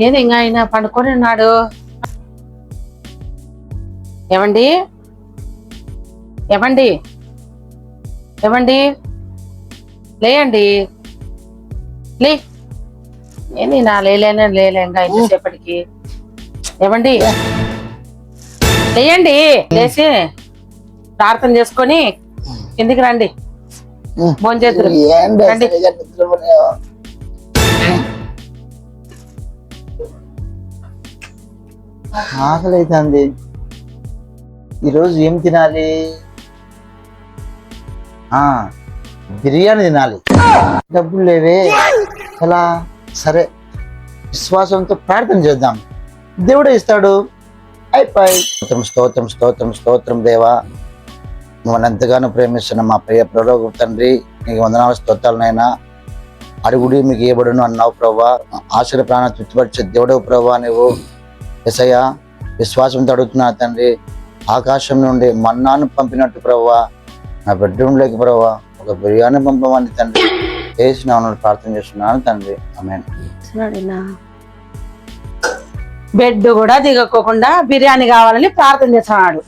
ఏది ఇంకా ఆయన పండుకొని ఉన్నాడు. ఏమండి ఏమండి ఏమండి లేయండి, లే. ఏంది నా లేలేనే లేలే ఇంకా ఇంతసేపటికి. ఏమండి లేయండి, లేచి ప్రార్థన చేసుకొని కిందికి రండి, భోంచేతురు రండి. ఆకలి అవుతుంది. ఈరోజు ఏం తినాలి? బిర్యానీ తినాలి. డబ్బులు లేవే, ఎలా? సరే, విశ్వాసంతో ప్రార్థన చేద్దాం, దేవుడే ఇస్తాడు. అయిపోయి స్తోత్రం స్తోత్రం స్తోత్రం స్తోత్రం దేవా, మమ్మల్ని ఎంతగానో ప్రేమిస్తున్న మా ప్రియ ప్రలోక తండ్రి, నీకు వందనాలు స్తోత్రాలనైనా. అడుగుడి మీకు ఇవ్వబడును అన్నావు ప్రభా. ఆశల ప్రాణ తృప్తిపరిచే దేవుడవు ప్రభా. నువ్వు యేసయ్యా విశ్వాసంతో అడుగుతున్నా తండ్రి, ఆకాశం నుండి మన్నాను పంపినట్టు ప్రభా నా బెడ్రూమ్లోకి ప్రభా ఒక బిర్యానీ పంపమని తండ్రి వేసినాను ప్రార్థన చేస్తున్నాను తండ్రి. ఆమేన్. బెడ్ కూడా దిగకోకుండా బిర్యానీ కావాలని ప్రార్థన చేస్తున్నాడు.